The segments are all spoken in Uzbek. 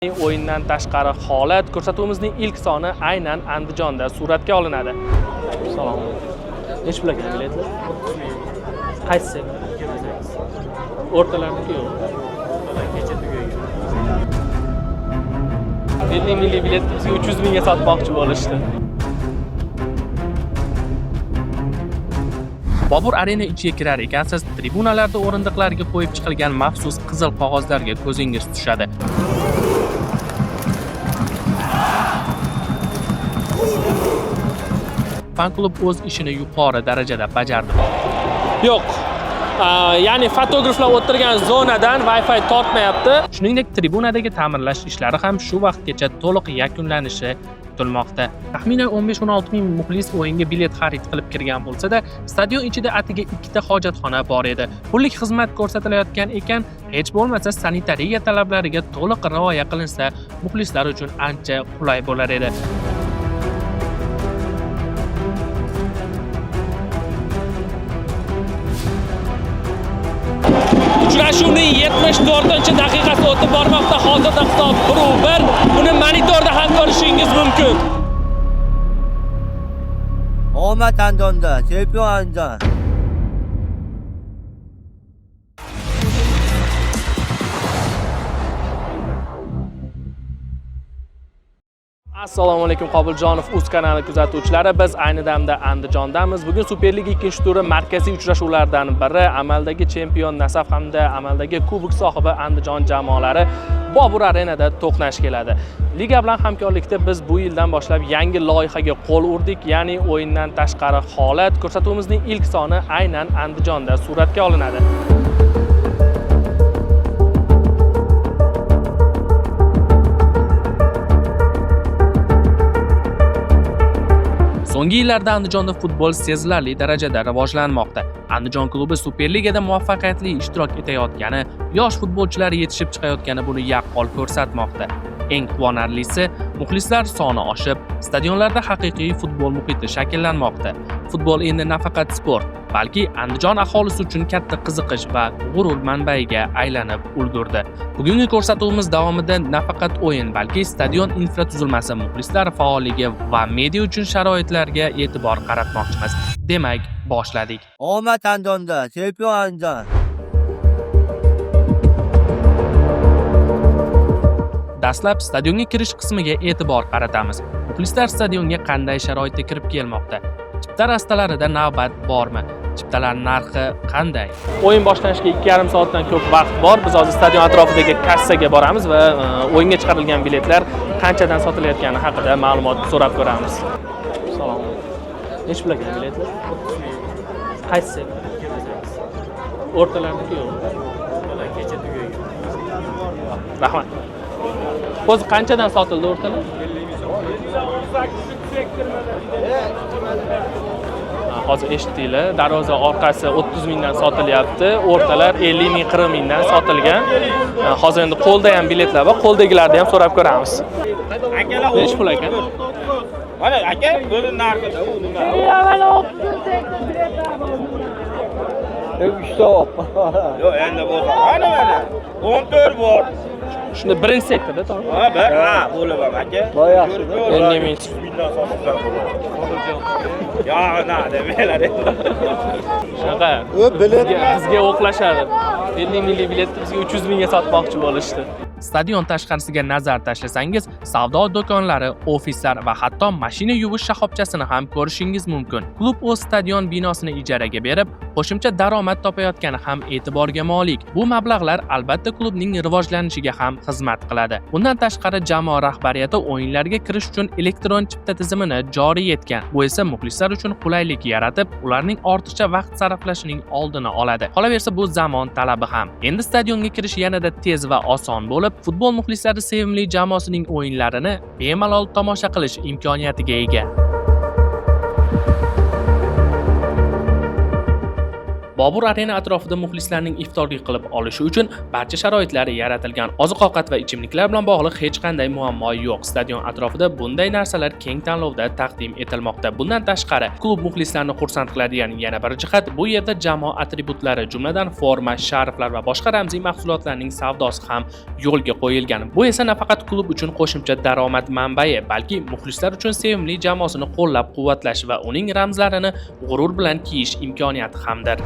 O'yindan tashqari holat ko'rsatuvimizning ilk soni aynan Andijonda suratga olinadi. Salom. Nech pul ekan biletlar? Qaysi? O'rtalarniki yo'q. Kecha tugagan. Milliy bilet bizga 300 mingga sotmoqchi bo'lishdi. Bobur Arena ichiga kirar ekansiz, tribunalarda o'rindiqlarga qo'yib chiqilgan maxsus qizil qog'ozlarga ko'zingiz tushadi. Fan klub o'z ishini yuqori darajada bajardi. Yo'q. Ya'ni fotograflar o'tirgan zonadan Wi-Fi tortmayapti. Shuningdek, tribunadagi ta'mirlash ishlari ham shu vaqtgacha to'liq yakunlanishi kutilmoqda. Taxminan 15-16 ming muxlis o'yinga bilet xarid qilib kirgan bo'lsa-da, stadion ichida atiga ikkita hojatxona bor edi. Pullik xizmat ko'rsatilayotgan ekan, hech bo'lmasa sanitariya talablariga to'liq rioya qilinsa, muxlislar uchun ancha qulay bo'lar edi. Uchrashuvning 74-daqiqasi o'tib bormoqda. Hozirda hisob 1-1. Uni monitorda ham ko'rishingiz mumkin. Omad Andijonda, chempion Andijon. Assalomu alaykum Qobiljonov Uz kanali kuzatuvchilari. Biz ayni damda Andijondamiz. Bugun Superliga 2-turi markaziy uchrashuvlardan biri amaldagi chempion Nasaf hamda amaldagi kubok sohibi Andijon jamoalari Bobur Arenada to'qnash keladi. Liga bilan hamkorlikda biz bu yildan boshlab yangi loyihaga qo'l urdik, ya'ni o'yindan tashqari holat ko'rsatuvimizning ilk soni aynan Andijonda suratga olinadi. So'nggi yillarda Andijonda futbol sezilarli darajada rivojlanmoqda. Andijon klubi Superligada muvaffaqiyatli ishtirok etayotgani, yosh futbolchilar yetishib chiqayotgani buni yaqqol ko'rsatmoqda. Eng quvonarlisi, muxlislar soni oshib, stadionlarda haqiqiy futbol muhiti shakllanmoqda. Futbol endi nafaqat sport, balki Andijon aholisi uchun katta qiziqish va g'urur manbaiga aylanib ulgurdi. Bugungi ko'rsatuvimiz davomida nafaqat o'yin, balki stadion infratuzilmasi, muxlislar faolligi va media uchun sharoitlarga e'tibor qaratmoqchimiz. Demak, boshladik. Omad Andijonda, chempion Andijon. Dastlab stadionga kirish qismiga e'tibor qaratamiz. Muxlislar stadionga qanday sharoitda kirib kelmoqda? Chipta rastalarida navbat bormi? Chiptalar narxi qanday? O'yin boshlanishiga 2,5 soatdan ko'p vaqt bor. Biz hozir stadion atrofidagi kassaga boramiz va o'yinga chiqarilgan biletlar qanchadan sotilayotgani haqida ma'lumot so'rab ko'ramiz. Salom. Nech pul ekan biletlar? Qaysi? O'rtalarniki yo'q. Kecha tugagan. Rahmat. O'zi qanchadan sotildi o'rtalar? Hozir eshitdinglar, darvoza orqasi 30 mingdan sotilyapti, o'rtalar 50 ming, 40 mingdan sotilgan. Hozir endi qo'lda ham biletlar bor, qo'ldagilarni ham so'rab ko'ramiz. Akalar, nech pul ekan? Mana aka, buni narxida u nima? Yo'q, endi bo'lsa. Mana 14 bor. Shunda birinchi sektorda to'g'ri? Ha, bir, bo'laman aka. Boyaqshi. 50 ming. Yo'q, nada, belar endi. Shunaqa. Bizga o'qlashadi. 50 minglik biletni bizga 300 mingga sotmoqchi bo'lishdi. Stadion tashqarisiga nazar tashlasangiz, savdo do'konlari, ofislar va hatto mashina yuvish shoxobchasini ham ko'rishingiz mumkin. Klub o'z stadion binosini ijaraga berib, qo'shimcha daromad topayotgani ham e'tiborga molik. Bu mablag'lar albatta klubning rivojlanishiga ham xizmat qiladi. Bundan tashqari jamoa rahbariyati o'yinlarga kirish uchun elektron chipta tizimini joriy etgan. Bu esa muxlislar uchun qulaylik yaratib, ularning ortiqcha vaqt sarflashining oldini oladi. Qolaversa, bu zamon talabi ham. Endi stadionga kirish yanada tez va oson bo'lib, futbol muxlislari sevimli jamoasining o'yinlarini bemalol tomosha qilish imkoniyatiga ega. Bobur Arena atrofida muxlislarning iftorlik qilib olishi uchun barcha sharoitlar yaratilgan. Oziq-ovqat va ichimliklar bilan bog'liq hech qanday muammo yo'q. Stadion atrofida bunday narsalar keng tanlovda taqdim etilmoqda. Bundan tashqari, klub muxlislarni xursand qiladigan yana bir jihat, bu yerda jamoa atributlari, jumladan forma, sharflar va boshqa ramziy mahsulotlarning savdosi ham yo'lga qo'yilgan. Bu esa nafaqat klub uchun qo'shimcha daromad manbai, balki muxlislar uchun sevimli jamoasini qo'llab-quvvatlash va uning ramzlarini g'urur bilan kiyish imkoniyati hamdir.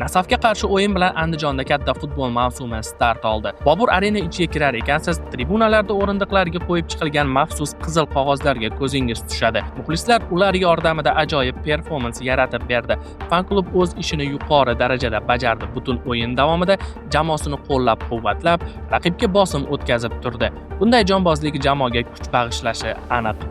Nasafga qarshi o'yin bilan Andijonda katta futbol mavsumi start oldi. Bobur Arena ichiga kirar ekansiz, tribunalarda o'rindiqlarga qo'yib chiqilgan maxsus qizil qog'ozlarga ko'zingiz tushadi. Muxlislar ular yordamida ajoyib performans yaratib berdi. Fan klub o'z ishini yuqori darajada bajardi. Butun o'yin davomida jamoasini qo'llab-quvvatlab, raqibga bosim o'tkazib turdi. Bunday jonbozlik jamoaga kuch bag'ishlashi aniq.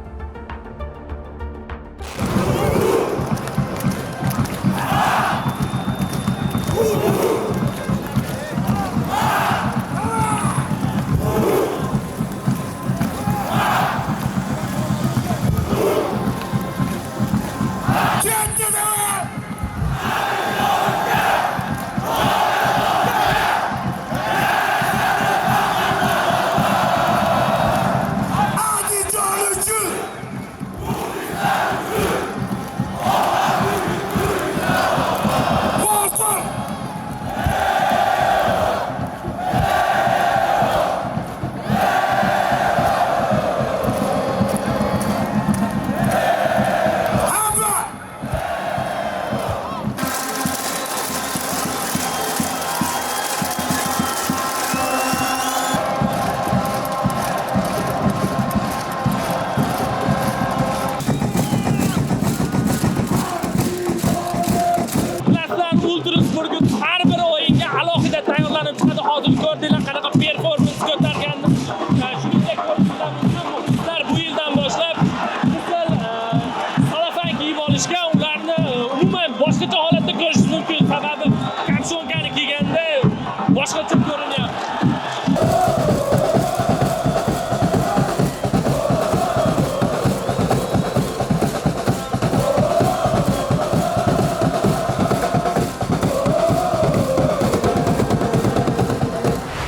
Har bir o'yinga alohida tayyorlanib chiqadi. Hozir ko'rdinglar qanaqa performans ko'targanini. Shuningdek muxlislar bu yildan boshlab qizil salafan kiyib olishgan, ularni umuman boshqacha holatda ko'rish mumkin. Sababi kapshonkani kiyganda boshqacha ko'rinyapti.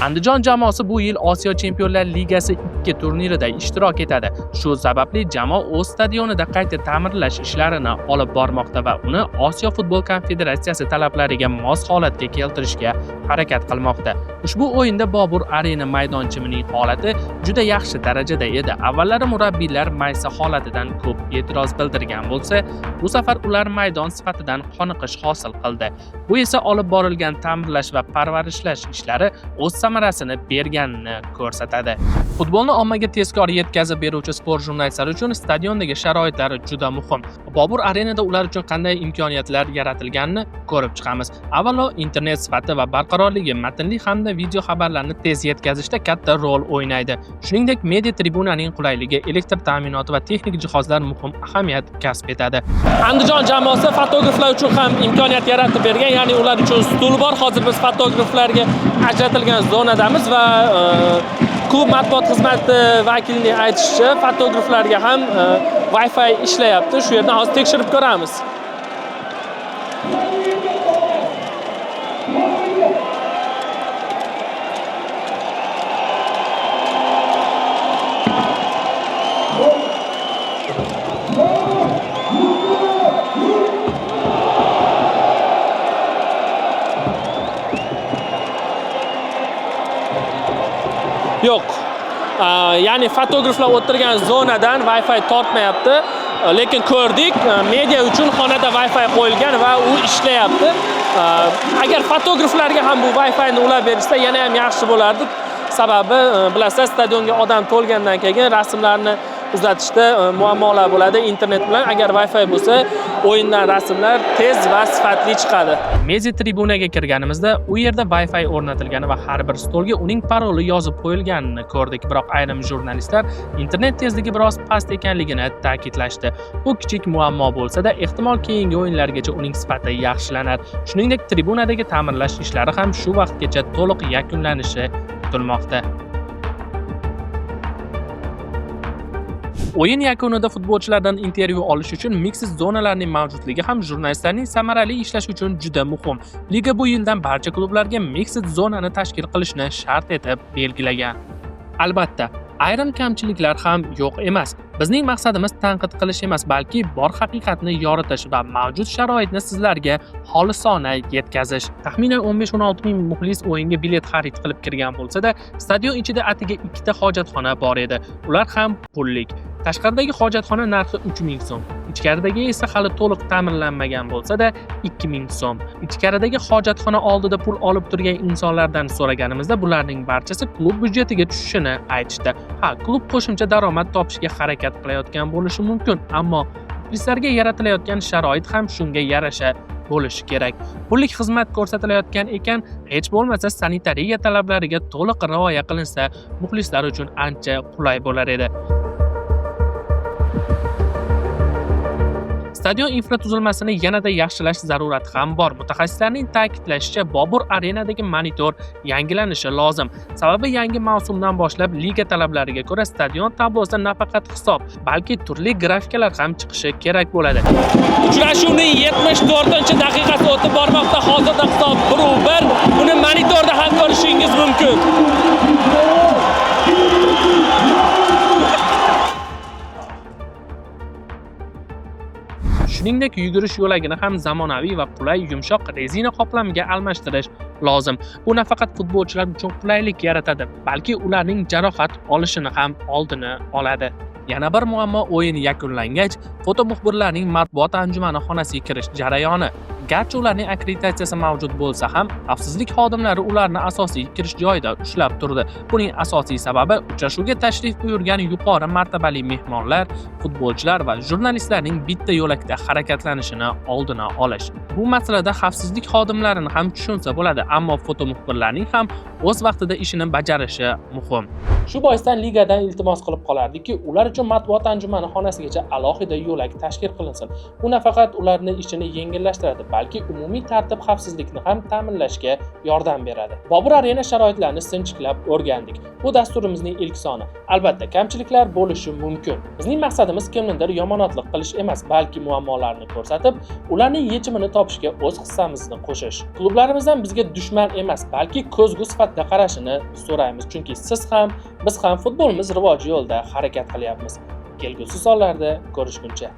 Andijon jamoasi bu yil Osiyo Chempionlar Ligasi 2 turnirida ishtirok etadi. Shu sababli jamoa o'z stadionida qayta ta'mirlash ishlarini olib bormoqda va uni Osiyo Futbol Konfederatsiyasi talablariga mos holatga keltirishga harakat qilmoqda. Ushbu o'yinda Bobur Arena maydonchimining holati juda yaxshi darajada edi. Avvallari murabbiylar maysa holatidan ko'p e'tiroz bildirgan bo'lsa, bu safar ular maydon sifatidan qoniqish hosil qildi. Bu esa olib borilgan ta'mirlash va parvarishlash ishlari o'z samarasini berganini ko'rsatadi. Futbolni ommaga tezkor yetkazib beruvchi sport jurnalistlari uchun stadiondagi sharoitlar juda muhim. Bobur Arenada ular uchun qanday imkoniyatlar yaratilganini ko'rib chiqamiz. Avvalo, internet sifati va barqarorligi matnli hamda video xabarlarni tez yetkazishda katta rol o'ynaydi. Shuningdek, media tribunaning qulayligi, elektr ta'minoti va texnik jihozlar muhim ahamiyat kasb etadi. Andijon jamoasi fotograflar uchun ham imkoniyat yaratib bergan, ya'ni ular uchun stul bor. Hozir biz fotograflarga ajratilgan zonadamiz va klub matbuot xizmati vakilining aytishicha, fotograflarga ham Wi-Fi ishlayapti. Shu yerdan hozir tekshirib ko'ramiz. Yo'q. Ya'ni fotograflar o'tirgan zonadan Wi-Fi tortmayapti. Lekin ko'rdik, media uchun xonada Wi-Fi qo'yilgan va u ishlayapti. Agar fotograflarga ham bu Wi-Fi ni ulab berishsa, yana ham yaxshi bo'lardi. Sababi, bilasizlar, stadionga odam to'lgandan keyin rasmlarni uzatishda muammolar bo'ladi internet bilan. Agar Wi-Fi bo'lsa, o'yindan rasmlar tez va sifatli chiqadi. Media tribunaga kirganimizda u yerda Wi-Fi o'rnatilgani va har bir stolga uning paroli yozib qo'yilganini ko'rdik. Biroq ayrim jurnalistlar internet tezligi biroz past ekanligini ta'kidlashdi. Bu kichik muammo bo'lsa-da, ehtimol keyingi o'yinlargacha uning sifati yaxshilanar. Shuningdek, tribunadagi ta'mirlash ishlari ham shu vaqtgacha to'liq yakunlanishi kutilmoqda. O'yin yakunida futbolchilardan intervyu olish uchun mixed zonalarning mavjudligi ham jurnalistlarning samarali ishlashi uchun juda muhim. Liga bu yildan barcha klublarga mixed zonani tashkil qilishni shart etib belgilagan. Albatta, ayrim kamchiliklar ham yo'q emas. Bizning maqsadimiz tanqid qilish emas, balki bor haqiqatni yoritish va mavjud sharoitni sizlarga xolisona yetkazish. Taxminan 15-16 ming muxlis o'yinga bilet xarid qilib kirgan bo'lsa-da, stadion ichida atiga 2 ta hojatxona bor edi. Ular ham pullik. Tashqaridagi hojatxona narxi 3000 so'm. Ichkaridagi esa hali to'liq ta'mirlanmagan bo'lsa-da 2000 so'm. Ichkaridagi hojatxona oldida pul olib turgan insonlardan so'raganimizda bularning barchasi klub byudjetiga tushishini aytishdi. Ha, klub qo'shimcha daromad topishga harakat qilayotgan bo'lishi mumkin, ammo muxlislarga yaratilayotgan sharoit ham shunga yarasha bo'lishi kerak. Pullik xizmat ko'rsatilayotgan ekan, hech bo'lmasa sanitariya talablariga to'liq rioya qilinsa, muxlislar uchun ancha qulay bo'lar edi. Stadion infratuzilmasini yanada yaxshilash zarurati ham bor. Mutaxassislarning ta'kidlashicha, Bobur Arenadagi monitor yangilanishi lozim. Sababi yangi mavsumdan boshlab liga talablariga ko'ra stadion tablosida nafaqat hisob, balki turli grafikalar ham chiqishi kerak bo'ladi. Uchrashuvning 74-daqiqasi o'tib bormoqda. Hozirda hisob 1-1. Buni monitorda ham ko'rishingiz mumkin. Shuningdek, yugurish yo'lagini ham zamonaviy va qulay yumshoq rezina qoplamiga almashtirish lozim. Bu nafaqat futbolchilar uchun qulaylik yaratadi, balki ularning jarohat olishini ham oldini oladi. Yana bir muammo o'yin yakunlangach, foto muxbirlarning matbuot anjumani xonasiga kirish jarayoni. Garchi ularning akkreditatsiyasi mavjud bo'lsa ham, xavfsizlik xodimlari ularni asosiy kirish joyida ushlab turdi. Buning asosiy sababi uchrashuvga tashrif buyurgan yuqori martabali mehmonlar, futbolchilar va jurnalistlarning bitta yo'lakda harakatlanishini oldini olish. Bu masalada xavfsizlik xodimlarini ham tushunsa bo'ladi, ammo foto muxbirlarning ham o'z vaqtida ishini bajarishi muhim. Shu boisdan ligadan iltimos qilib qolardiki, ular uchun matbuot anjumani xonasigacha alohida yo'lak tashkil qilinsin. Bu nafaqat ularning ishini yengillashtiradi, balki umumiy tartib xavfsizlikni ham ta'minlashga yordam beradi. Bobur Arena sharoitlarini sinchiklab o'rgandik. Bu dasturimizning ilk soni. Albatta, kamchiliklar bo'lishi mumkin. Bizning maqsadimiz kimnidir yomonotlik qilish emas, balki muammolarni ko'rsatib, ularning yechimini topishga o'z hissamizni qo'shish. Klublarimizdan bizga dushman emas, balki ko'zgu sifatida qarashini so'raymiz, chunki siz ham, biz ham futbolimiz rivoji yo'lida harakat qilyapmiz. Kelgusi sonlarda ko'rishguncha